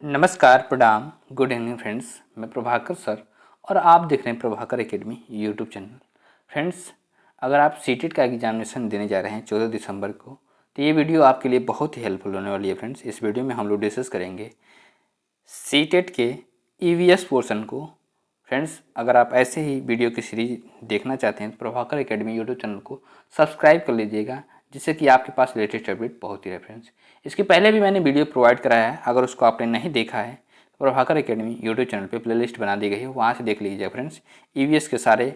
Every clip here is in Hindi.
नमस्कार, प्रणाम, गुड इवनिंग फ्रेंड्स। मैं प्रभाकर सर और आप देख रहे हैं Prabhakar academy YouTube channel. Friends, अगर आप सीटेट का एग्जामिनेशन देने जा रहे हैं 14 दिसंबर को, तो ये वीडियो आपके लिए बहुत ही हेल्पफुल होने वाली है। फ्रेंड्स, इस वीडियो में हम लोग डिस्कस करेंगे सीटेट के ईवीएस पोर्शन को। फ्रेंड्स, अगर आप ऐसे ही वीडियो की सीरीज देखना चाहते हैं तो प्रभाकर एकेडमी यूट्यूब चैनल को सब्सक्राइब कर लीजिएगा, जिससे कि आपके पास लेटेस्ट अपडेट पहुंचती रहे। फ्रेंड्स, इसके पहले भी मैंने वीडियो प्रोवाइड कराया है, अगर उसको आपने नहीं देखा है तो प्रभाकर एकेडमी यूट्यूब चैनल पे प्लेलिस्ट बना दी गई है, वहाँ से देख लीजिएगा। फ्रेंड्स, ईवीएस के सारे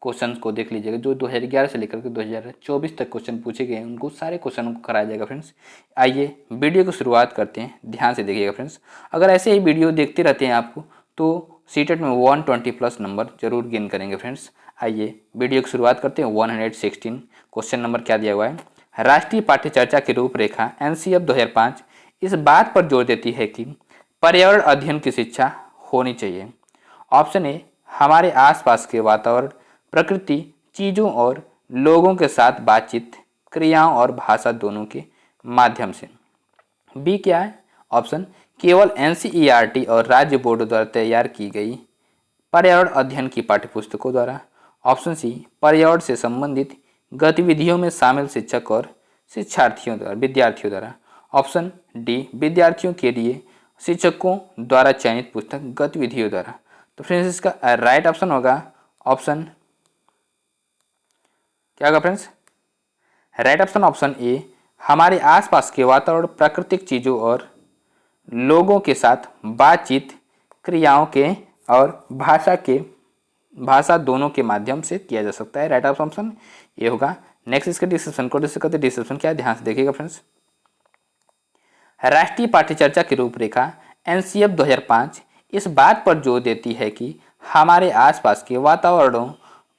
क्वेश्चन को देख लीजिएगा, जो 2011 से लेकर के 2024 तक क्वेश्चन पूछे गए हैं, उनको सारे क्वेश्चन को कराया जाएगा। फ्रेंड्स, आइए वीडियो की शुरुआत करते हैं, ध्यान से देखिएगा। फ्रेंड्स, अगर ऐसे ही वीडियो देखते रहते हैं आपको तो सीटेट में 120+ नंबर जरूर गेन करेंगे। फ्रेंड्स, आइए वीडियो की शुरुआत करते हैं। 116 क्वेश्चन नंबर क्या दिया हुआ है। राष्ट्रीय पाठ्यचर्चा की रूपरेखा एनसीएफ 2005 इस बात पर जोर देती है कि पर्यावरण अध्ययन की शिक्षा होनी चाहिए। ऑप्शन ए, हमारे आसपास के वातावरण, प्रकृति, चीज़ों और लोगों के साथ बातचीत, क्रियाओं और भाषा दोनों के माध्यम से। बी क्या है? ऑप्शन, केवल एनसीईआरटी और राज्य बोर्ड द्वारा तैयार की गई पर्यावरण अध्ययन की पाठ्यपुस्तकों द्वारा। ऑप्शन सी, पर्यावरण से संबंधित गतिविधियों में शामिल शिक्षक और विद्यार्थियों द्वारा। ऑप्शन डी, विद्यार्थियों के लिए शिक्षकों द्वारा चयनित पुस्तक गतिविधियों द्वारा। तो फ्रेंड्स, इसका राइट ऑप्शन होगा ऑप्शन क्या होगा friends? Right option option A, हमारे आसपास के वातावरण, प्राकृतिक चीज़ों और लोगों के साथ बातचीत, क्रियाओं के और भाषा दोनों के माध्यम से किया जा सकता है। राइट ऑप्शन ये होगा। नेक्स्ट, इसके डिस्क्रिप्शन को डिस्कस करते हैं। डिस्क्रिप्शन क्या है, ध्यान से देखिएगा। फ्रेंड्स, राष्ट्रीय पाठ्यचर्चा की रूपरेखा एनसीएफ 2005 इस बात पर जोर देती है कि हमारे आसपास के वातावरण,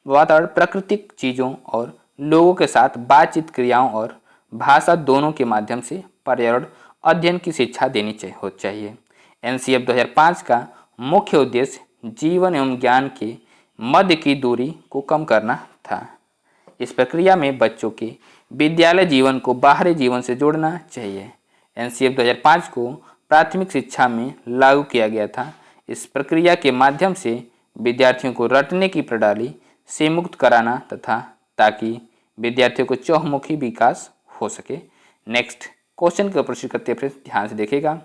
प्राकृतिक चीज़ों और लोगों के साथ बातचीत, क्रियाओं और भाषा दोनों के माध्यम से पर्यावरण अध्ययन की शिक्षा देनी चाहिए। एनसीएफ 2005 का मुख्य उद्देश्य जीवन एवं ज्ञान के मध्य की दूरी को कम करना था। इस प्रक्रिया में बच्चों के विद्यालय जीवन को बाहरी जीवन से जोड़ना चाहिए। एनसीएफ 2005 को प्राथमिक शिक्षा में लागू किया गया था। इस प्रक्रिया के माध्यम से विद्यार्थियों को रटने की प्रणाली से मुक्त कराना तथा ताकि विद्यार्थियों को चहुमुखी विकास हो सके। नेक्स्ट क्वेश्चन के ऊपर करते हैं। फ्रेंड्स, ध्यान से देखिएगा।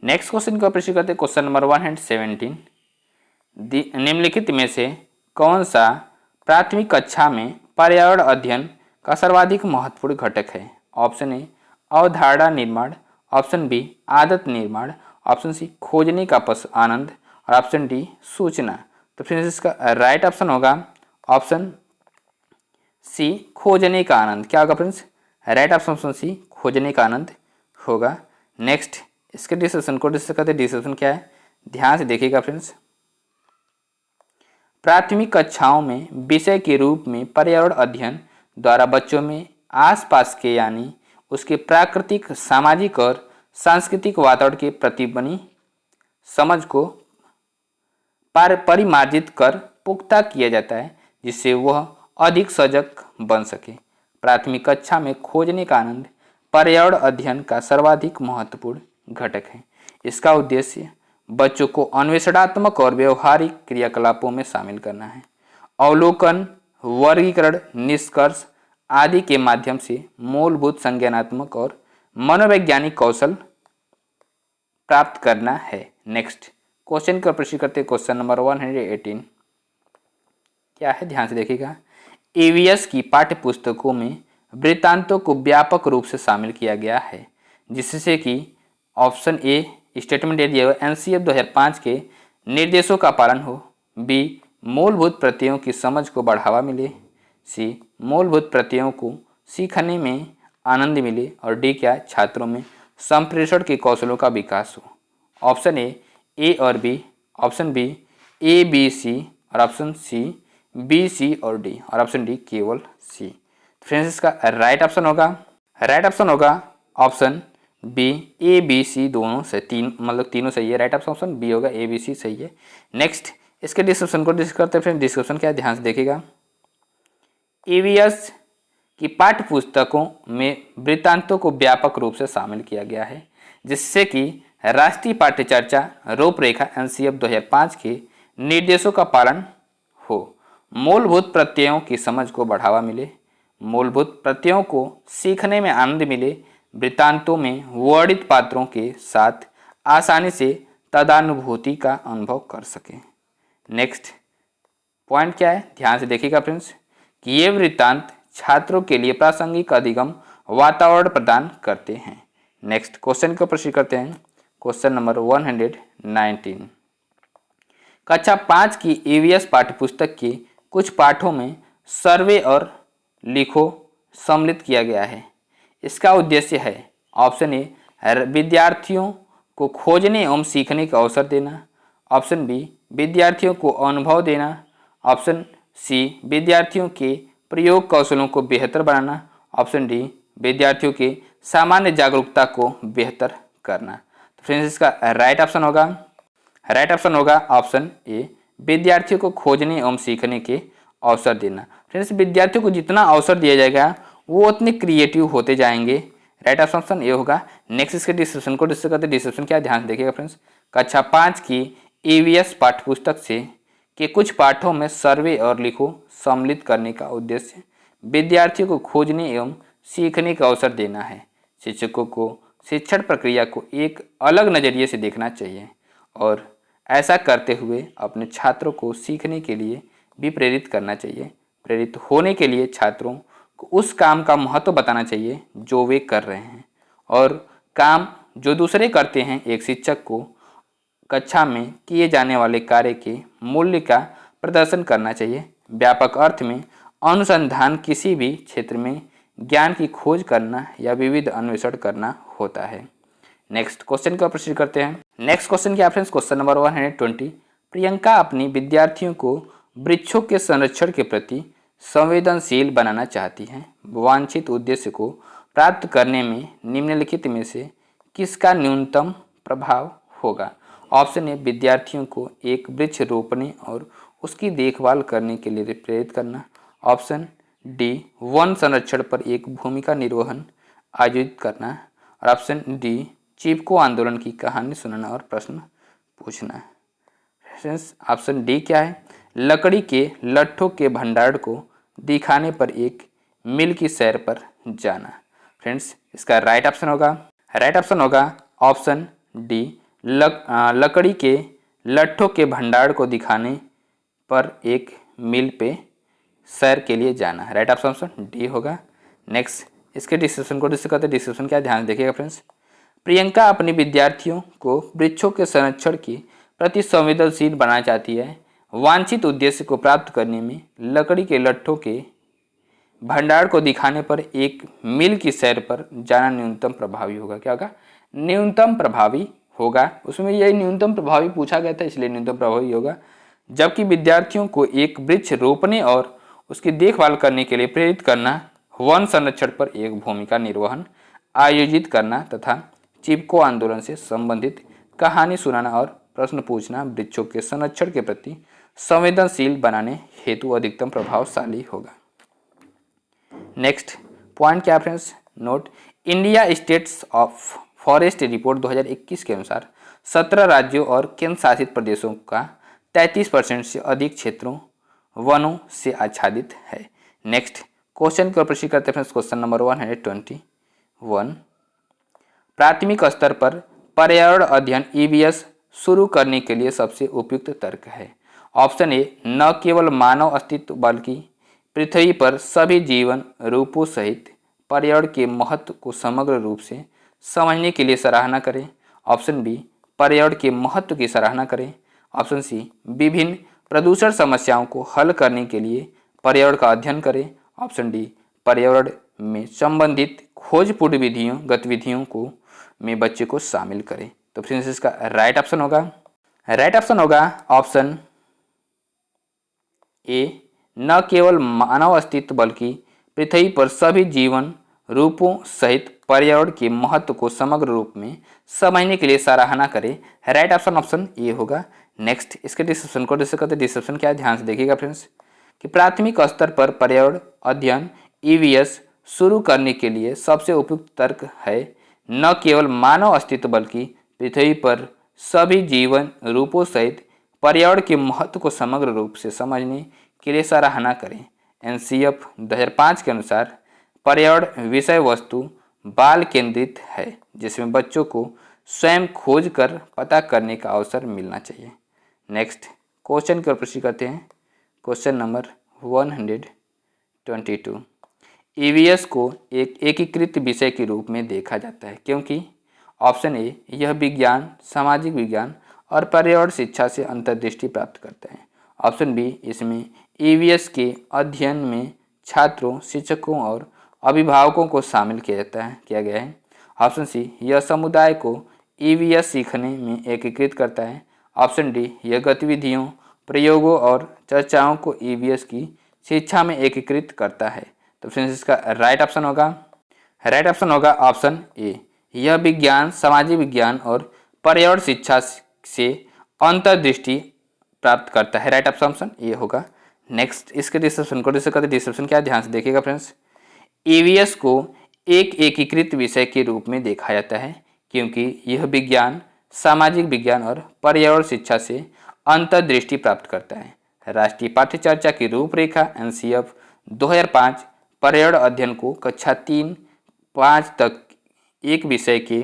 नेक्स्ट क्वेश्चन के ऊपर करते हैं। क्वेश्चन नंबर 117, निम्नलिखित में से कौन सा प्राथमिक कक्षा में पर्यावरण अध्ययन का सर्वाधिक महत्वपूर्ण घटक है? ऑप्शन ए, अवधारणा निर्माण। ऑप्शन बी, आदत निर्माण। ऑप्शन सी, खोजने का आनंद। और ऑप्शन डी, सूचना। तो फ्रेंड्स, इसका राइट ऑप्शन होगा ऑप्शन सी, खोजने का आनंद। क्या होगा फ्रेंड्स? राइट ऑप्शन सी, खोजने का आनंद होगा। नेक्स्ट, इसके डिस्कशन को डिस्कस करते हैं। डिस्कशन क्या है, ध्यान से देखिएगा। फ्रेंड्स, प्राथमिक कक्षाओं में विषय के रूप में पर्यावरण अध्ययन द्वारा बच्चों में आसपास के यानी उसके प्राकृतिक, सामाजिक और सांस्कृतिक वातावरण के प्रति बनी समझ को परिमार्जित कर पुख्ता किया जाता है, जिससे वह अधिक सजग बन सके। प्राथमिक कक्षा में खोजने का आनंद पर्यावरण अध्ययन का सर्वाधिक महत्वपूर्ण घटक है। इसका उद्देश्य बच्चों को अन्वेषणात्मक और व्यवहारिक क्रियाकलापों में शामिल करना है। अवलोकन, वर्गीकरण, निष्कर्ष आदि के माध्यम से मूलभूत संज्ञानात्मक और मनोवैज्ञानिक कौशल प्राप्त करना है। नेक्स्ट क्वेश्चन का प्रश्न करते हैं। क्वेश्चन नंबर 118 क्या है, ध्यान से देखिएगा। ईवीएस की पाठ्यपुस्तकों में वृत्तांतों को व्यापक रूप से शामिल किया गया है, जिससे कि ऑप्शन ए, स्टेटमेंट दिया एनसीएफ 2005 के निर्देशों का पालन हो। बी, मूलभूत प्रत्ययों की समझ को बढ़ावा मिले। सी, मूलभूत प्रत्ययों को सीखने में आनंद मिले। और डी क्या, छात्रों में संप्रेषण के कौशलों का विकास हो। ऑप्शन ए और B. Option B, A B C. और ऑप्शन सी, बी सी और डी। और ऑप्शन डी, केवल सी। फ्रेंड्स, इसका राइट ऑप्शन होगा option B, A B C दोनों से, तीनों सही है। राइट ऑप्शन बी होगा, ए बी सी सही है। नेक्स्ट, इसके डिस्क्रिप्शन को डिस्कस करते हैं। फ्रेंड्स, डिस्क्रिप्शन क्या है, ध्यान से देखिएगा। ईवीएस की पाठ्यपुस्तकों में वृत्तांतों को व्यापक रूप से शामिल किया गया है। जिससे कि राष्ट्रीय पाठ्यचर्चा रूपरेखा एनसीएफ 2005 के निर्देशों का पालन हो। मूलभूत प्रत्ययों की समझ को बढ़ावा मिले। मूलभूत प्रत्ययों को सीखने में आनंद मिले। वृत्तांतों में वर्णित पात्रों के साथ आसानी से तदानुभूति का अनुभव कर सके। नेक्स्ट पॉइंट क्या है, ध्यान से देखिएगा फ्रेंड्स कि ये वृत्तांत छात्रों के लिए प्रासंगिक अधिगम वातावरण प्रदान करते हैं। नेक्स्ट क्वेश्चन को प्रश्न करते हैं। Question number 119। कक्षा 5 की ईवीएस पाठ्यपुस्तक के कुछ पाठों में सर्वे और लिखो सम्मिलित किया गया है। इसका उद्देश्य है ऑप्शन ए विद्यार्थियों को खोजने एवं सीखने का अवसर देना, ऑप्शन बी विद्यार्थियों को अनुभव देना, ऑप्शन सी विद्यार्थियों के प्रयोग कौशलों को बेहतर बनाना, ऑप्शन डी विद्यार्थियों के सामान्य जागरूकता को बेहतर करना। तो फ्रेंड्स इसका राइट ऑप्शन होगा ऑप्शन ए विद्यार्थियों को खोजने एवं सीखने के अवसर देना। फ्रेंड्स विद्यार्थियों को जितना अवसर दिया जाएगा वो उतने क्रिएटिव होते जाएंगे। राइट ऑप्शन ये होगा। नेक्स्ट इसके डिस्क्रिप्शन को डिस्कस करते हैं। डिस्क्रिप्शन क्या, ध्यान से देखिएगा फ्रेंड्स। कक्षा 5 की ईवीएस पाठ्यपुस्तक से के कुछ पाठों में सर्वे और लिखो सम्मिलित करने का उद्देश्य विद्यार्थियों को खोजने एवं सीखने का अवसर देना है। शिक्षकों को शिक्षण प्रक्रिया को एक अलग नज़रिए से देखना चाहिए और ऐसा करते हुए अपने छात्रों को सीखने के लिए भी प्रेरित करना चाहिए। प्रेरित होने के लिए छात्रों को उस काम का महत्व बताना चाहिए जो वे कर रहे हैं और काम जो दूसरे करते हैं। एक शिक्षक को कक्षा में किए जाने वाले कार्य के मूल्य का प्रदर्शन करना चाहिए। व्यापक अर्थ में अनुसंधान किसी भी क्षेत्र में ज्ञान की खोज करना या विविध अन्वेषण करना होता है। नेक्स्ट क्वेश्चन का प्रश्न करते हैं। नेक्स्ट क्वेश्चन क्या फ्रेंड्स, क्वेश्चन नंबर 120। प्रियंका अपनी विद्यार्थियों को वृक्षों के संरक्षण के प्रति संवेदनशील बनाना चाहती हैं। वांछित उद्देश्य को प्राप्त करने में निम्नलिखित में से किसका न्यूनतम प्रभाव होगा। ऑप्शन ए विद्यार्थियों को एक वृक्ष रोपने और उसकी देखभाल करने के लिए प्रेरित करना, ऑप्शन डी वन संरक्षण पर एक भूमिका निर्वहन आयोजित करना, और ऑप्शन डी चिपको आंदोलन की कहानी सुनाना और प्रश्न पूछना। फ्रेंड्स ऑप्शन डी क्या है, लकड़ी के लट्ठों के भंडार को दिखाने पर एक मिल की सैर पर जाना। फ्रेंड्स इसका राइट ऑप्शन होगा ऑप्शन डी लकड़ी के लट्ठों के भंडार को दिखाने पर एक मिल पे सैर के लिए जाना। राइट ऑप्शन डी होगा। नेक्स्ट इसके डिस्क्रिप्शन को डिस्कस करते हैं। डिस्क्रिप्शन क्या, ध्यान देखिएगा फ्रेंड्स। प्रियंका अपनी विद्यार्थियों को वृक्षों के संरक्षण के प्रति संवेदनशील बनाना चाहती है। वांछित उद्देश्य को प्राप्त करने में लकड़ी के लट्ठों के भंडार को दिखाने पर एक मिल की सैर पर जाना न्यूनतम प्रभावी होगा। क्या होगा, न्यूनतम प्रभावी होगा। उसमें यही न्यूनतम प्रभावी पूछा गया था इसलिए न्यूनतम प्रभावी होगा। जबकि विद्यार्थियों को एक वृक्ष रोपने और उसकी देखभाल करने के लिए प्रेरित करना, वन संरक्षण पर एक भूमिका निर्वहन आयोजित करना तथा चिपको आंदोलन से संबंधित कहानी सुनाना और प्रश्न पूछना वृक्षों के संरक्षण के प्रति संवेदनशील बनाने हेतु अधिकतम प्रभावशाली होगा। नेक्स्ट पॉइंट क्या friends, note India states of forest report 2021 के अनुसार 17 राज्यों और केंद्र शासित प्रदेशों का 33% से अधिक क्षेत्रों वनों से आच्छादित है। नेक्स्ट क्वेश्चन को प्रश्न करते हैं। Question number 121। प्राथमिक स्तर पर पर्यावरण अध्ययन ईवीएस शुरू करने के लिए सबसे उपयुक्त तर्क है। ऑप्शन ए न केवल मानव अस्तित्व बल्कि पृथ्वी पर सभी जीवन रूपों सहित पर्यावरण के महत्व को समग्र रूप से समझने के लिए सराहना करें, ऑप्शन बी पर्यावरण के महत्व की सराहना करें, ऑप्शन सी विभिन्न प्रदूषण समस्याओं को हल करने के लिए पर्यावरण का अध्ययन करें, ऑप्शन डी पर्यावरण में संबंधित खोजपूर्ण गतिविधियों को में बच्चे को शामिल करें। तो फ्रेंड्स इसका राइट ऑप्शन होगा ऑप्शन ए न केवल मानव अस्तित्व बल्कि पृथ्वी पर सभी जीवन रूपों सहित पर्यावरण के महत्व को समग्र रूप में समझने के लिए सराहना करें। राइट ऑप्शन ए होगा। नेक्स्ट इसके डिस्क्रिप्शन को डिस्कस करते हैं। डिस्क्रिप्शन क्या है, ध्यान से देखिएगा फ्रेंड्स कि प्राथमिक स्तर पर पर्यावरण अध्ययन ईवीएस शुरू करने के लिए सबसे उपयुक्त तर्क है न केवल मानव अस्तित्व बल्कि पृथ्वी पर सभी जीवन रूपों सहित पर्यावरण के महत्व को समग्र रूप से समझने के लिए सराहना करें। एनसीएफ 2005 के अनुसार पर्यावरण विषय वस्तु बाल केंद्रित है, जिसमें बच्चों को स्वयं खोज कर पता करने का अवसर मिलना चाहिए। नेक्स्ट क्वेश्चन की ओर प्रश्न करते हैं। Question number 122। ईवीएस को एक एकीकृत विषय के रूप में देखा जाता है क्योंकि ऑप्शन ए, यह विज्ञान, सामाजिक विज्ञान और पर्यावरण शिक्षा से अंतर्दृष्टि प्राप्त करता है। ऑप्शन बी, इसमें ईवीएस के अध्ययन में छात्रों, शिक्षकों और अभिभावकों को शामिल किया गया है। ऑप्शन सी, यह समुदाय को ईवीएस सीखने में एकीकृत करता है। ऑप्शन डी, यह गतिविधियों, प्रयोगों और चर्चाओं को ईवीएस की शिक्षा में एकीकृत करता है। तो फ्रेंड्स इसका राइट ऑप्शन होगा ऑप्शन ए, यह विज्ञान, सामाजिक विज्ञान और पर्यावरण शिक्षा से अंतर्दृष्टि प्राप्त करता है। राइट ऑप्शन ए होगा। नेक्स्ट इसके डिस्क्रिप्शन क्या, ध्यान से देखिएगा फ्रेंड्स। ईवीएस को एक एकीकृत विषय के रूप में देखा जाता है क्योंकि यह विज्ञान, सामाजिक विज्ञान और पर्यावरण शिक्षा से अंतर्दृष्टि प्राप्त करता है। राष्ट्रीय पाठ्यचर्या की रूपरेखा एनसीएफ 2005 पर्यावरण अध्ययन को कक्षा 3-5 तक एक विषय के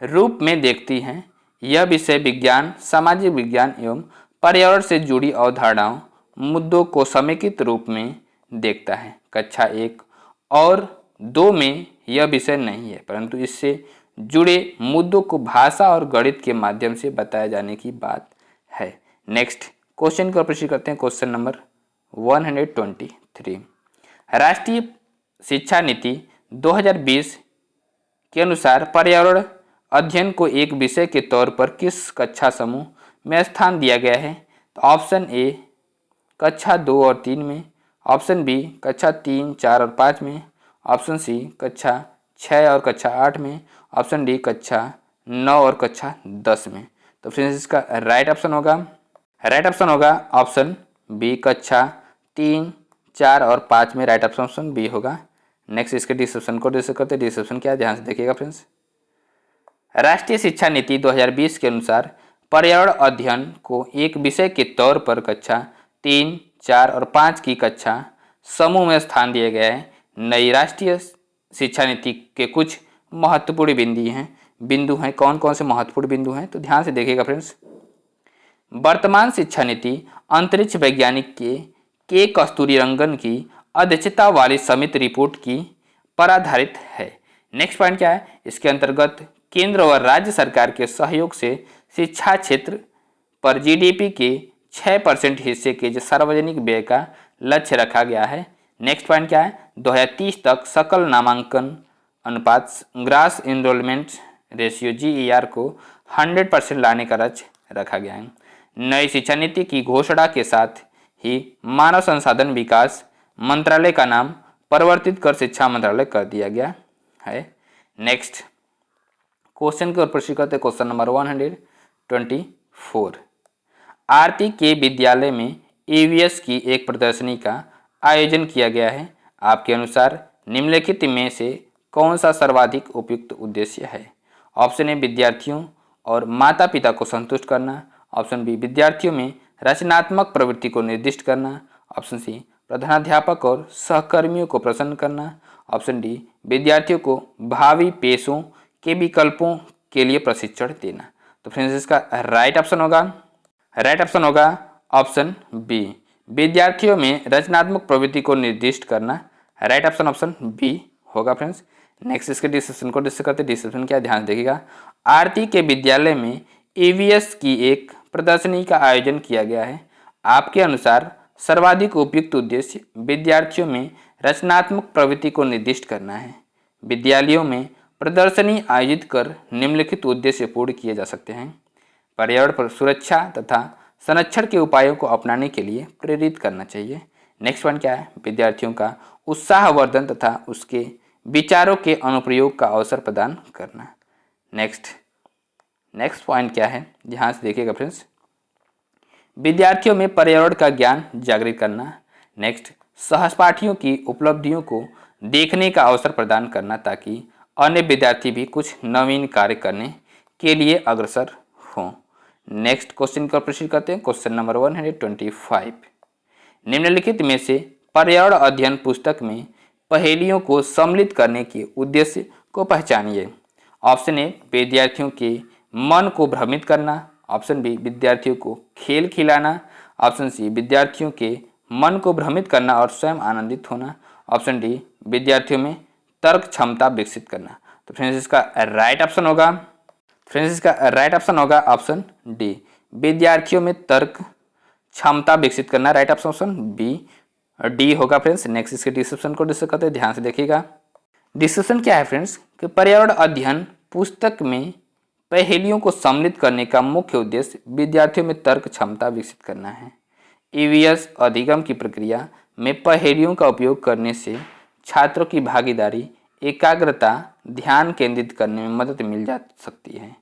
रूप में देखती है। यह विषय विज्ञान, सामाजिक विज्ञान एवं पर्यावरण से जुड़ी अवधारणाओं, मुद्दों को समेकित रूप में देखता है। कक्षा 1 और 2 में यह विषय नहीं है, परंतु इससे जुड़े मुद्दों को भाषा और गणित के माध्यम से बताया जाने की बात है। नेक्स्ट क्वेश्चन को प्रश्न करते हैं। Question number 123। राष्ट्रीय शिक्षा नीति 2020 के अनुसार पर्यावरण अध्ययन को एक विषय के तौर पर किस कक्षा समूह में स्थान दिया गया है? तो ऑप्शन ए, कक्षा 2 और 3 में। ऑप्शन बी, कक्षा 3, 4 और 5 में। ऑप्शन सी, कक्षा 6 और कक्षा 8 में। ऑप्शन डी, कक्षा 9 और कक्षा 10 में। तो फ्रेंड्स इसका राइट ऑप्शन होगा ऑप्शन बी, कक्षा 3, 4 और 5 में। राइट ऑप्शन बी होगा। नेक्स्ट इसके डिस्क्रिप्शन को डिस्कस करते हैं। डिस्क्रिप्शन क्या, ध्यान से देखिएगा फ्रेंड्स। राष्ट्रीय शिक्षा नीति 2020 के अनुसार पर्यावरण अध्ययन को एक विषय के तौर पर कक्षा 3, 4 और 5 की कक्षा समूह में स्थान दिया गया है। नई राष्ट्रीय शिक्षा नीति के कुछ महत्वपूर्ण बिंदु हैं। कौन कौन से महत्वपूर्ण बिंदु हैं, तो ध्यान से देखिएगा फ्रेंड्स। वर्तमान शिक्षा नीति अंतरिक्ष वैज्ञानिक के कस्तूरीरंगन की अध्यक्षता वाली समिति रिपोर्ट की पर आधारित है। नेक्स्ट पॉइंट क्या है, इसके अंतर्गत केंद्र और राज्य सरकार के सहयोग से शिक्षा क्षेत्र पर जीडीपी के 6% हिस्से के सार्वजनिक व्यय का लक्ष्य रखा गया है। नेक्स्ट पॉइंट क्या है, 2030 तक सकल नामांकन अनुपात ग्रास एनरोलमेंट रेशियो GER को 100% लाने का लक्ष्य रखा गया है। नई शिक्षा नीति की घोषणा के साथ ही मानव संसाधन विकास मंत्रालय का नाम परिवर्तित कर शिक्षा मंत्रालय कर दिया गया है। नेक्स्ट क्वेश्चन के ऊपर प्रश्न करते हैं। Question number 124। आरती के विद्यालय में ईवीएस की एक प्रदर्शनी का आयोजन किया गया है। आपके अनुसार निम्नलिखित में से कौन सा सर्वाधिक उपयुक्त उद्देश्य है? ऑप्शन ए, विद्यार्थियों और माता पिता को संतुष्ट करना। ऑप्शन बी, विद्यार्थियों में रचनात्मक प्रवृत्ति को निर्दिष्ट करना। ऑप्शन सी, प्रधानाध्यापक और सहकर्मियों को प्रसन्न करना। ऑप्शन डी, विद्यार्थियों को भावी पेशों के विकल्पों के लिए प्रशिक्षण देना। तो फ्रेंड्स इसका राइट ऑप्शन होगा ऑप्शन बी, विद्यार्थियों में रचनात्मक प्रवृत्ति को निर्दिष्ट करना। राइट ऑप्शन बी होगा फ्रेंड्स। नेक्स्ट इसके डिस्क्रिप्शन को डिस्कस करते हैं। डिस्क्रिप्शन क्या, ध्यान देखिएगा। आरती के विद्यालय में ईवीएस की एक प्रदर्शनी का आयोजन किया गया है। आपके अनुसार सर्वाधिक उपयुक्त उद्देश्य विद्यार्थियों में रचनात्मक प्रवृत्ति को निर्दिष्ट करना है। विद्यालयों में प्रदर्शनी आयोजित कर निम्नलिखित उद्देश्य पूर्ण किए जा सकते हैं। पर्यावरण पर सुरक्षा तथा संरक्षण के उपायों को अपनाने के लिए प्रेरित करना चाहिए। नेक्स्ट पॉइंट क्या है, विद्यार्थियों का उत्साहवर्धन तथा उसके विचारों के अनुप्रयोग का अवसर प्रदान करना। नेक्स्ट पॉइंट क्या है, ध्यान से देखिएगा फ्रेंड्स। विद्यार्थियों में पर्यावरण का ज्ञान जागृत करना। नेक्स्ट, सहपाठियों की उपलब्धियों को देखने का अवसर प्रदान करना ताकि अन्य विद्यार्थी भी कुछ नवीन कार्य करने के लिए अग्रसर हों। नेक्स्ट क्वेश्चन का प्रश्न करते हैं। क्वेश्चन नंबर 125, निम्नलिखित में से पर्यावरण अध्ययन पुस्तक में पहेलियों को सम्मिलित करने के उद्देश्य को पहचानिए। ऑप्शन ए, विद्यार्थियों के मन को भ्रमित करना। ऑप्शन बी, विद्यार्थियों को खेल खिलाना। ऑप्शन सी, विद्यार्थियों के मन को भ्रमित करना और स्वयं आनंदित होना। ऑप्शन डी, विद्यार्थियों में तर्क क्षमता विकसित करना। तो फ्रेंड्स इसका राइट ऑप्शन होगा ऑप्शन डी, विद्यार्थियों में तर्क क्षमता विकसित करना। राइट ऑप्शन बी डी होगा फ्रेंड्स। नेक्स्ट इसके डिस्क्रिप्शन को डिस्कस करते हैं, ध्यान से देखिएगा। डिस्कशन क्या है फ्रेंड्स कि पर्यावरण अध्ययन पुस्तक में पहेलियों को सम्मिलित करने का मुख्य उद्देश्य विद्यार्थियों में तर्क क्षमता विकसित करना है। ईवीएस अधिगम की प्रक्रिया में पहेलियों का उपयोग करने से छात्रों की भागीदारी, एकाग्रता, ध्यान केंद्रित करने में मदद मिल जा सकती है।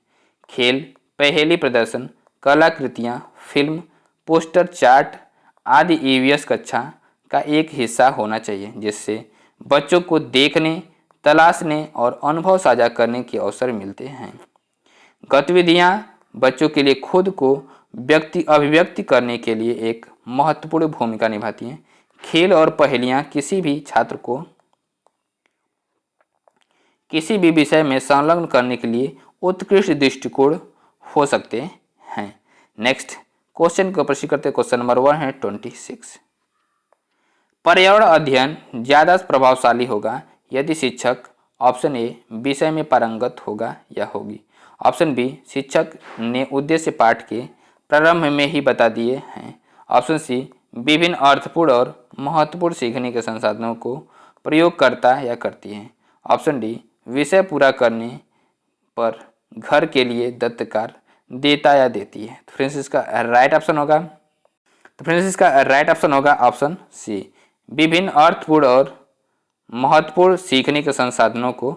खेल, पहेली प्रदर्शन, कलाकृतियाँ, फिल्म, पोस्टर, चार्ट आदि ईवीएस कक्षा का एक हिस्सा होना चाहिए, जिससे बच्चों को देखने, तलाशने और अनुभव साझा करने के अवसर मिलते हैं। गतिविधियाँ बच्चों के लिए खुद को अभिव्यक्ति करने के लिए एक महत्वपूर्ण भूमिका निभाती हैं। खेल और पहेलियाँ किसी भी छात्र को किसी भी विषय में संलग्न करने के लिए उत्कृष्ट दृष्टिकोण हो सकते हैं। नेक्स्ट क्वेश्चन को प्रश्न करते हैं। क्वेश्चन नंबर 126, पर्यावरण अध्ययन ज़्यादा प्रभावशाली होगा यदि शिक्षक ऑप्शन ए, विषय में पारंगत होगा या होगी। ऑप्शन बी, शिक्षक ने उद्देश्य पाठ के प्रारंभ में ही बता दिए हैं। ऑप्शन सी, विभिन्न अर्थपूर्ण और महत्वपूर्ण सीखने के संसाधनों को प्रयोग करता या करती है। ऑप्शन डी, विषय पूरा करने पर घर के लिए दत्तकार देता या देती है। तो फ्रेंड्स इसका राइट ऑप्शन होगा ऑप्शन सी, विभिन्न अर्थपूर्ण और महत्वपूर्ण सीखने के संसाधनों को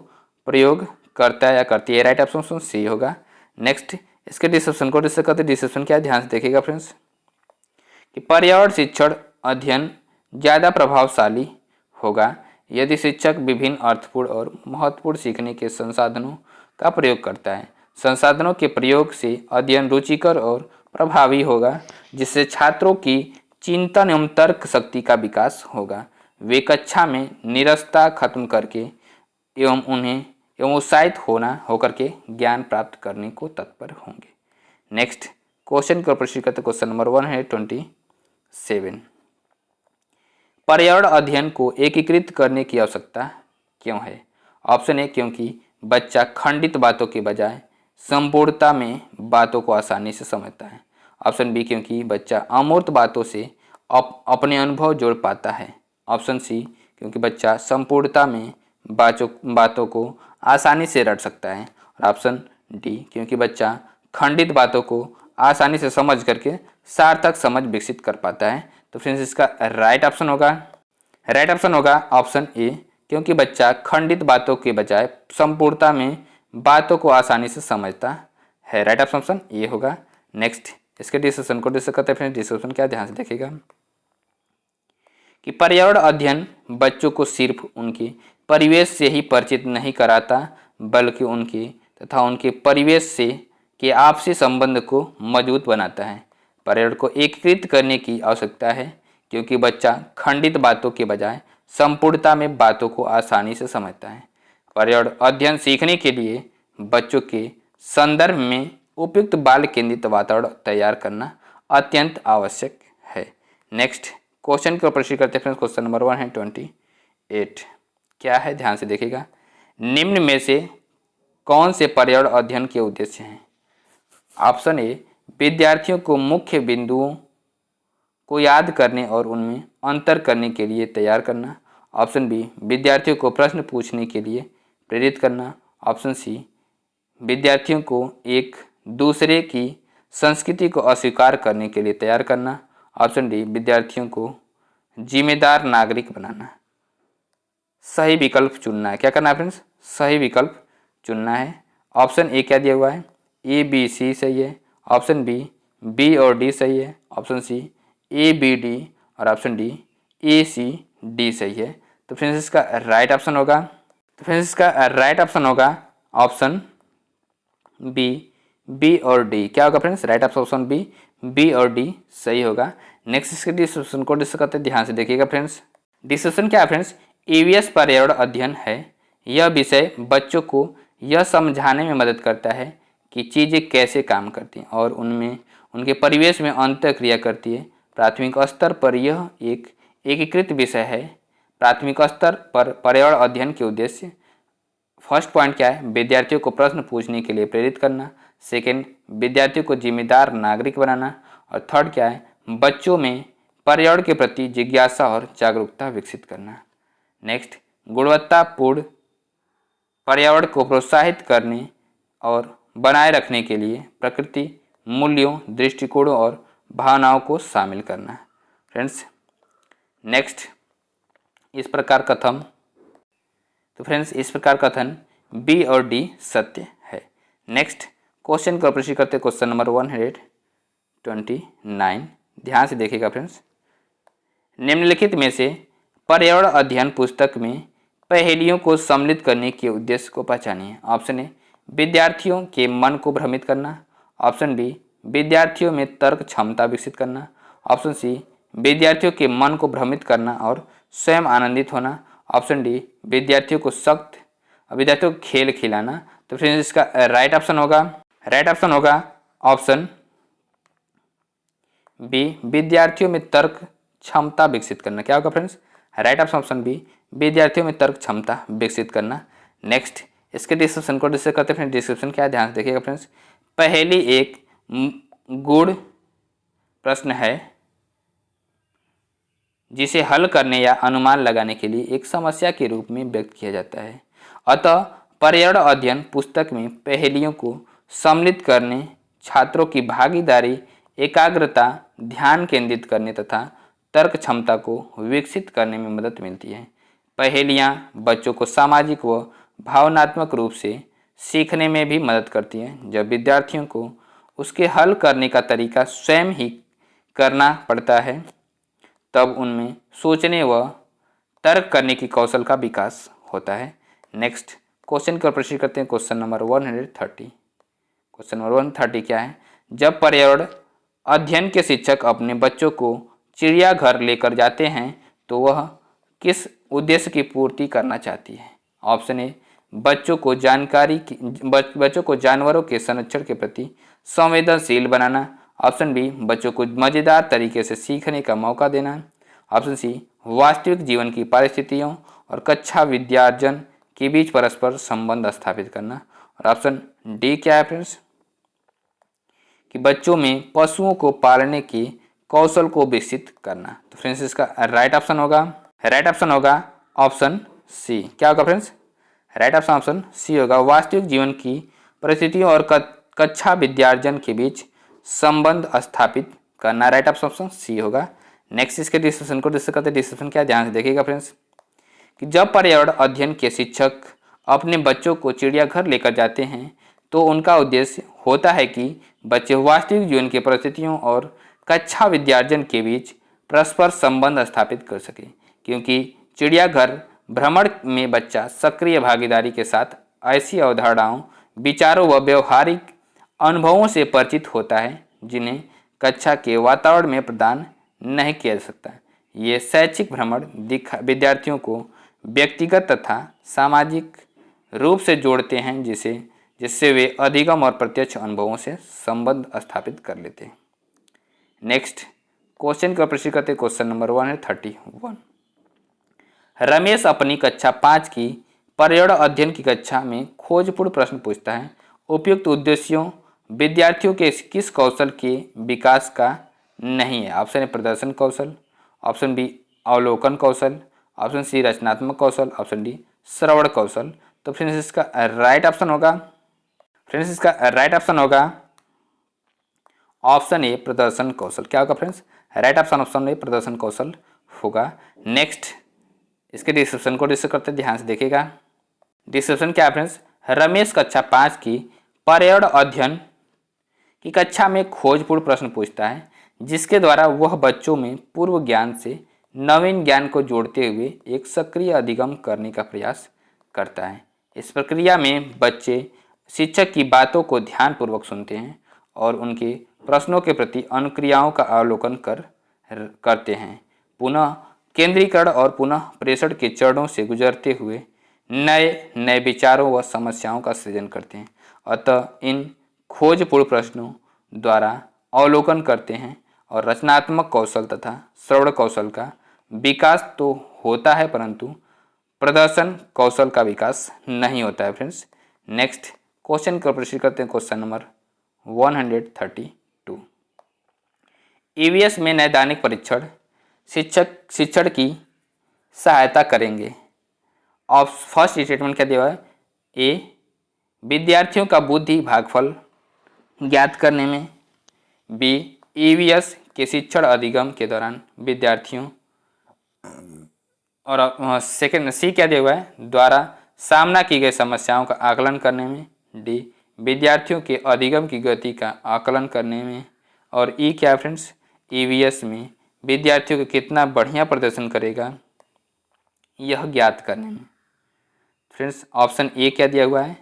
प्रयोग करता है या करती है। राइट ऑप्शन सी होगा। नेक्स्ट इसके डिस्क्रिप्शन को डिस्कस करते हैं। डिस्क्रिप्शन क्या है, ध्यान से देखिएगा फ्रेंड्स कि पर्यावरण शिक्षण अध्ययन ज़्यादा प्रभावशाली होगा यदि शिक्षक विभिन्न अर्थपूर्ण और महत्वपूर्ण सीखने के संसाधनों का प्रयोग करता है। संसाधनों के प्रयोग से अध्ययन रुचिकर और प्रभावी होगा, जिससे छात्रों की चिंतन एवं तर्क शक्ति का विकास होगा। वे कक्षा में नीरसता खत्म करके एवं उत्साहित होकर के ज्ञान प्राप्त करने को तत्पर होंगे। नेक्स्ट क्वेश्चन का प्रश्न करते क्वेश्चन नंबर 127, पर्यावरण अध्ययन को एकीकृत करने की आवश्यकता क्यों है। ऑप्शन ए, क्योंकि बच्चा खंडित बातों के बजाय संपूर्णता में बातों को आसानी से समझता है। ऑप्शन बी, क्योंकि बच्चा अमूर्त बातों से अपने अनुभव जोड़ पाता है। ऑप्शन सी, क्योंकि बच्चा संपूर्णता में बातों को आसानी से रट सकता है। और ऑप्शन डी, क्योंकि बच्चा खंडित बातों को आसानी से समझ करके सार्थक समझ विकसित कर पाता है। तो फ्रेंड्स इसका राइट ऑप्शन होगा ऑप्शन ए, क्योंकि बच्चा खंडित बातों के बजाय संपूर्णता में बातों को आसानी से समझता है। राइट ऑप्शन ए होगा। नेक्स्ट इसके डिस्कशन को डिस्कस करते हैं। फ्रेंड्स डिस्कशन क्या, ध्यान से देखिएगा कि पर्यावरण अध्ययन बच्चों को सिर्फ उनके परिवेश से ही परिचित नहीं कराता, बल्कि उनके परिवेश से के आपसी संबंध को मजबूत बनाता है। पर्यावरण को एकीकृत करने की आवश्यकता है, क्योंकि बच्चा खंडित बातों के बजाय संपूर्णता में बातों को आसानी से समझता है। पर्यावरण अध्ययन सीखने के लिए बच्चों के संदर्भ में उपयुक्त बाल केंद्रित वातावरण तैयार करना अत्यंत आवश्यक है। नेक्स्ट क्वेश्चन को प्रश्न करते हैं। क्वेश्चन नंबर 128 क्या है, ध्यान से देखिएगा। निम्न में से कौन से पर्यावरण अध्ययन के उद्देश्य हैं। ऑप्शन ए, विद्यार्थियों को मुख्य बिंदुओं को याद करने और उनमें अंतर करने के लिए तैयार करना। ऑप्शन बी, विद्यार्थियों को प्रश्न पूछने के लिए प्रेरित करना। ऑप्शन सी, विद्यार्थियों को एक दूसरे की संस्कृति को अस्वीकार करने के लिए तैयार करना। ऑप्शन डी, विद्यार्थियों को जिम्मेदार नागरिक बनाना। सही विकल्प चुनना है। क्या करना है फ्रेंड्स, सही विकल्प चुनना है। ऑप्शन ए क्या दिया हुआ है, ए बी सी सही है। ऑप्शन बी, बी और डी सही है। Option C, A B D और option D, A C D सही है। तो फ्रेंड्स इसका राइट ऑप्शन होगा तो फ्रेंड्स इसका राइट ऑप्शन होगा ऑप्शन बी और डी। क्या होगा फ्रेंड्स? राइट ऑप्शन बी और डी सही होगा। नेक्स्ट इसके डिस्क्रिप्शन को डिस्कस करते हैं, ध्यान से देखिएगा फ्रेंड्स। डिस्क्रिप्शन क्या है फ्रेंड्स? ईवीएस पर्यावरण अध्ययन है। यह विषय बच्चों को यह समझाने में मदद करता है कि चीज़ें कैसे काम करती हैं और उनमें उनके परिवेश में अंतःक्रिया करती है। प्राथमिक स्तर पर यह एक एकीकृत विषय है। प्राथमिक स्तर पर पर्यावरण अध्ययन के उद्देश्य, फर्स्ट पॉइंट क्या है? विद्यार्थियों को प्रश्न पूछने के लिए प्रेरित करना। सेकंड, विद्यार्थियों को जिम्मेदार नागरिक बनाना। और थर्ड क्या है? बच्चों में पर्यावरण के प्रति जिज्ञासा और जागरूकता विकसित करना। नेक्स्ट, गुणवत्तापूर्ण पर्यावरण को प्रोत्साहित करने और बनाए रखने के लिए प्रकृति मूल्यों, दृष्टिकोणों और भावनाओं को शामिल करना। फ्रेंड्स नेक्स्ट, इस प्रकार कथन, तो फ्रेंड्स इस प्रकार कथन बी और डी सत्य है। नेक्स्ट क्वेश्चन को प्रश्न करते हैं, क्वेश्चन नंबर 129। ध्यान से देखिएगा फ्रेंड्स। निम्नलिखित में से पर्यावरण अध्ययन पुस्तक में पहेलियों को सम्मिलित करने के उद्देश्य को पहचानिए। ऑप्शन ए, विद्यार्थियों के मन को भ्रमित करना। ऑप्शन बी, विद्यार्थियों में तर्क क्षमता विकसित करना। ऑप्शन सी, विद्यार्थियों के मन को भ्रमित करना और स्वयं आनंदित होना। ऑप्शन डी, विद्यार्थियों को खेल खिलाना। तो फ्रेंड्स इसका राइट ऑप्शन होगा ऑप्शन बी, विद्यार्थियों में तर्क क्षमता विकसित करना। क्या होगा फ्रेंड्स? राइट ऑप्शन बी, विद्यार्थियों में तर्क क्षमता विकसित करना। नेक्स्ट इसके डिस्क्रिप्शन को डिस्कस करते हैं फ्रेंड्स। डिस्क्रिप्शन क्या है, ध्यान से देखिएगा फ्रेंड्स। पहली एक गूढ़ प्रश्न है जिसे हल करने या अनुमान लगाने के लिए एक समस्या के रूप में व्यक्त किया जाता है। अतः पर्यावरण अध्ययन पुस्तक में पहेलियों को सम्मिलित करने छात्रों की भागीदारी, एकाग्रता, ध्यान केंद्रित करने तथा तर्क क्षमता को विकसित करने में मदद मिलती है। पहेलियाँ बच्चों को सामाजिक व भावनात्मक रूप से सीखने में भी मदद करती हैं। जब विद्यार्थियों को उसके हल करने का तरीका स्वयं ही करना पड़ता है, तब उनमें सोचने व तर्क करने की कौशल का विकास होता है। नेक्स्ट क्वेश्चन को प्रश्न करते हैं, क्वेश्चन नंबर 130। क्वेश्चन नंबर 130 क्या है? जब पर्यावरण अध्ययन के शिक्षक अपने बच्चों को चिड़ियाघर लेकर जाते हैं तो वह किस उद्देश्य की पूर्ति करना चाहती है? ऑप्शन ए, बच्चों को जानवरों के संरक्षण के प्रति संवेदनशील बनाना। ऑप्शन बी, बच्चों को मज़ेदार तरीके से सीखने का मौका देना। ऑप्शन सी, वास्तविक जीवन की परिस्थितियों और कक्षा विद्यार्जन के बीच परस्पर संबंध स्थापित करना। और ऑप्शन डी क्या है फ्रेंड्स? कि बच्चों में पशुओं को पालने के कौशल को विकसित करना। तो फ्रेंड्स इसका राइट ऑप्शन होगा ऑप्शन सी। क्या होगा फ्रेंड्स? राइट ऑप्शन सी होगा, वास्तविक जीवन की परिस्थितियों और कक्षा विद्यार्जन के बीच संबंध स्थापित करना। राइट ऑप्शन सी होगा। नेक्स्ट इसके डिस्कशन को डिस्कस करते हैं। डिस्कशन क्या, ध्यान से देखिएगा फ्रेंड्स। कि जब पर्यावरण अध्ययन के शिक्षक अपने बच्चों को चिड़ियाघर लेकर जाते हैं तो उनका उद्देश्य होता है कि बच्चे वास्तविक जीवन की परिस्थितियों और कक्षा विद्यार्जन के बीच परस्पर संबंध स्थापित कर सके, क्योंकि चिड़ियाघर भ्रमण में बच्चा सक्रिय भागीदारी के साथ ऐसी अवधारणाओं, विचारों व व्यवहारिक अनुभवों से परिचित होता है जिन्हें कक्षा के वातावरण में प्रदान नहीं किया जा सकता। ये शैक्षिक भ्रमण विद्यार्थियों को व्यक्तिगत तथा सामाजिक रूप से जोड़ते हैं, जिससे वे अधिगम और प्रत्यक्ष अनुभवों से संबंध स्थापित कर लेते हैं। नेक्स्ट क्वेश्चन का प्रश्न करते हैं, क्वेश्चन नंबर 131। रमेश अपनी कक्षा 5 की पर्यावरण अध्ययन की कक्षा में खोजपूर्ण प्रश्न पूछता है। उपयुक्त उद्देश्यों विद्यार्थियों के किस कौशल के विकास का नहीं है? ऑप्शन ए, प्रदर्शन कौशल। ऑप्शन बी, अवलोकन कौशल। ऑप्शन सी, रचनात्मक कौशल। ऑप्शन डी, श्रवण कौशल। तो फ्रेंड्स इसका राइट ऑप्शन होगा ऑप्शन ए, प्रदर्शन कौशल। क्या होगा फ्रेंड्स? राइट ऑप्शन ए, प्रदर्शन कौशल होगा। नेक्स्ट इसके डिस्क्रिप्शन को डिस्कस करते हैं, ध्यान से देखिएगा। डिस्क्रिप्शन क्या है फ्रेंड्स? रमेश कक्षा 5 की पर्यावरण अध्ययन की कक्षा में खोजपूर्ण प्रश्न पूछता है, जिसके द्वारा वह बच्चों में पूर्व ज्ञान से नवीन ज्ञान को जोड़ते हुए एक सक्रिय अधिगम करने का प्रयास करता है। इस प्रक्रिया में बच्चे शिक्षक की बातों को ध्यानपूर्वक सुनते हैं और उनके प्रश्नों के प्रति अनुक्रियाओं का अवलोकन करते हैं। पुनः केंद्रीकरण और पुनः प्रेषण के चरणों से गुजरते हुए नए नए विचारों व समस्याओं का सृजन करते हैं। अतः इन खोजपूर्ण प्रश्नों द्वारा अवलोकन करते हैं और रचनात्मक कौशल तथा श्रवण कौशल का विकास तो होता है, परंतु प्रदर्शन कौशल का विकास नहीं होता है। फ्रेंड्स, नेक्स्ट क्वेश्चन को प्रश्न करते हैं। Question number 132। ईवीएस में नैदानिक परीक्षण शिक्षण की सहायता करेंगे। और फर्स्ट स्टेटमेंट क्या दिया है? ए, विद्यार्थियों का बुद्धि भागफल ज्ञात करने में। बी, ईवीएस के शिक्षण अधिगम के दौरान विद्यार्थियों और सेकंड सी क्या दिया हुआ है? द्वारा सामना की गई समस्याओं का आकलन करने में। डी, विद्यार्थियों के अधिगम की गति का आकलन करने में। और ई क्या फ्रेंड्स? ईवीएस में विद्यार्थियों को कितना बढ़िया प्रदर्शन करेगा यह ज्ञात करने में। फ्रेंड्स, ऑप्शन ए क्या दिया हुआ है?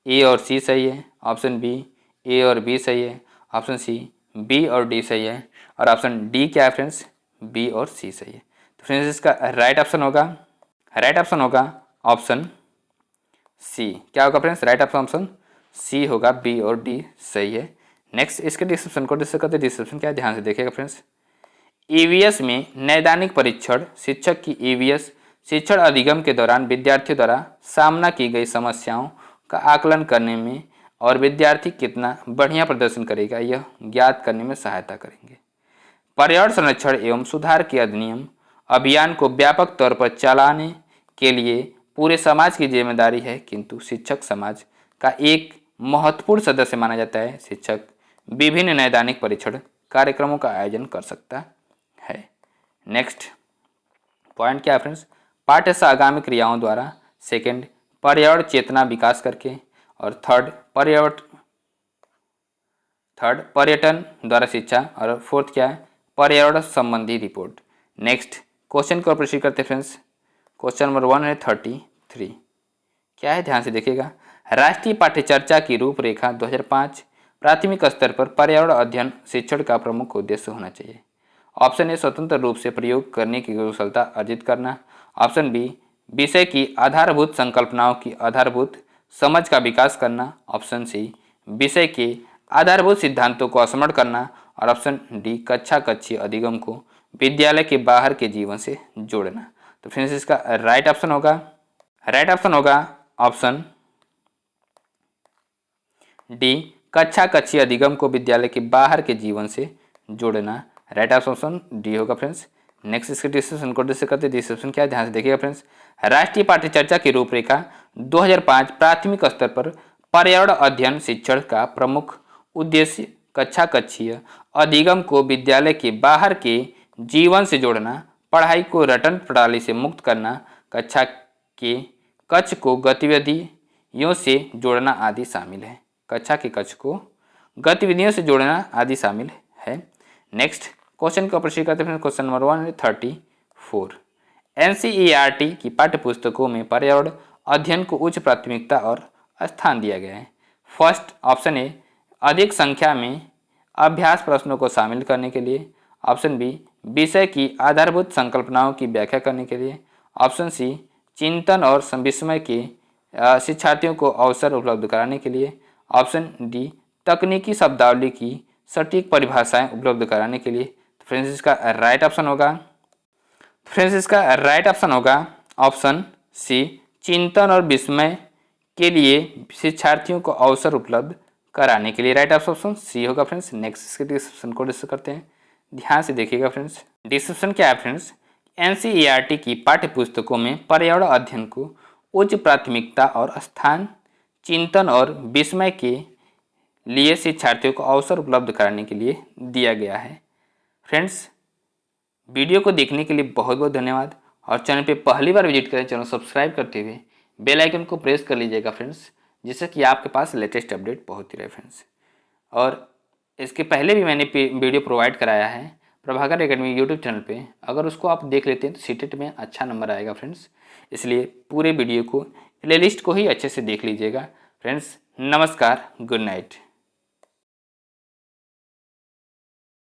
ए और सी सही है। ऑप्शन बी ए और बी सही है। ऑप्शन सी बी और डी सही है। और ऑप्शन डी क्या है फ्रेंड्स? बी और सी सही है। तो फ्रेंड्स, इसका राइट ऑप्शन होगा ऑप्शन सी। क्या होगा फ्रेंड्स? राइट ऑप्शन सी होगा। बी और डी सही है। नेक्स्ट इसके डिस्क्रिप्शन को डिस्कस करते हैं। डिस्क्रिप्शन क्या है, ध्यान से देखिएगा फ्रेंड्स। ईवीएस में नैदानिक परीक्षण शिक्षक की ईवीएस शिक्षण अधिगम के दौरान विद्यार्थियों द्वारा सामना की गई समस्याओं का आकलन करने में और विद्यार्थी कितना बढ़िया प्रदर्शन करेगा यह ज्ञात करने में सहायता करेंगे। पर्यावरण संरक्षण एवं सुधार के अधिनियम अभियान को व्यापक तौर पर चलाने के लिए पूरे समाज की जिम्मेदारी है, किंतु शिक्षक समाज का एक महत्वपूर्ण सदस्य माना जाता है। शिक्षक विभिन्न नैदानिक परीक्षण कार्यक्रमों का आयोजन कर सकता है। नेक्स्ट पॉइंट क्या है फ्रेंड्स? पाठ्य आगामी क्रियाओं द्वारा। सेकंड, पर्यावरण चेतना विकास करके। और थर्ड, पर्यटन द्वारा शिक्षा। और फोर्थ क्या है? पर्यावरण संबंधी रिपोर्ट। नेक्स्ट क्वेश्चन को प्रोसीड करते फ्रेंड्स। क्वेश्चन नंबर 133 क्या है, ध्यान से देखिएगा। राष्ट्रीय पाठ्यचर्या की रूपरेखा 2005 प्राथमिक स्तर पर पर्यावरण अध्ययन शिक्षण का प्रमुख उद्देश्य होना चाहिए। ऑप्शन ए, स्वतंत्र रूप से प्रयोग करने की कुशलता अर्जित करना। ऑप्शन बी, विषय की आधारभूत संकल्पनाओं की आधारभूत समझ का विकास करना। ऑप्शन सी, विषय के आधारभूत सिद्धांतों को स्मरण करना। और ऑप्शन डी, कक्षा कक्षीय अधिगम को विद्यालय के बाहर के जीवन से जोड़ना। तो फ्रेंड्स, इसका राइट ऑप्शन होगा ऑप्शन डी, कक्षा कक्षीय अधिगम को विद्यालय के बाहर के जीवन से जोड़ना। राइट ऑप्शन डी होगा फ्रेंड्स। नेक्स्ट इसके डिस्क्रिप्शन को डिस्कस करते हैं। डिस्क्रिप्शन क्या है, ध्यान से देखिएगा फ्रेंड्स। राष्ट्रीय पाठ्यचर्या की रूपरेखा 2005 प्राथमिक स्तर पर पर्यावरण अध्ययन शिक्षण का प्रमुख उद्देश्य कक्षा कक्षीय अधिगम को विद्यालय के बाहर के जीवन से जोड़ना, पढ़ाई को रटन प्रणाली से मुक्त करना, कक्षा के कक्ष को गतिविधियों से जोड़ना आदि शामिल है। कक्षा के कक्ष को गतिविधियों से जोड़ना आदि शामिल है। नेक्स्ट क्वेश्चन को प्रश्न करते हैं। Question number 134। एनसीईआरटी की पाठ्यपुस्तकों में पर्यावरण अध्ययन को उच्च प्राथमिकता और स्थान दिया गया है। फर्स्ट ऑप्शन ए, अधिक संख्या में अभ्यास प्रश्नों को शामिल करने के लिए। ऑप्शन बी, विषय की आधारभूत संकल्पनाओं की व्याख्या करने के लिए। ऑप्शन सी, चिंतन और विस्मय के शिक्षार्थियों को अवसर उपलब्ध कराने के लिए। ऑप्शन डी, तकनीकी शब्दावली की सटीक परिभाषाएं उपलब्ध कराने के लिए। फ्रेंड्स, इसका राइट ऑप्शन होगा ऑप्शन सी, चिंतन और विस्मय के लिए शिक्षार्थियों को अवसर उपलब्ध कराने के लिए। राइट ऑप्शन सी होगा फ्रेंड्स। नेक्स्ट इसके डिस्क्रिप्शन को डिस्कस करते हैं। ध्यान से देखिएगा फ्रेंड्स। डिस्क्रिप्शन क्या है फ्रेंड्स? एनसीईआरटी की पाठ्यपुस्तकों में पर्यावरण अध्ययन को उच्च प्राथमिकता और स्थान, चिंतन और विस्मय के लिए शिक्षार्थियों को अवसर उपलब्ध कराने के लिए दिया गया है। फ्रेंड्स, वीडियो को देखने के लिए बहुत बहुत धन्यवाद। और चैनल पे पहली बार विजिट करें, चैनल सब्सक्राइब करते हुए बेल आइकन को प्रेस कर लीजिएगा फ्रेंड्स, जिससे कि आपके पास लेटेस्ट अपडेट पहुंचती रहे फ्रेंड्स। और इसके पहले भी मैंने वीडियो प्रोवाइड कराया है प्रभाकर एकेडमी यूट्यूब चैनल पे। अगर उसको आप देख लेते हैं तो सीटेट में अच्छा नंबर आएगा फ्रेंड्स। इसलिए पूरे वीडियो को प्लेलिस्ट को ही अच्छे से देख लीजिएगा। फ्रेंड्स नमस्कार, गुड नाइट।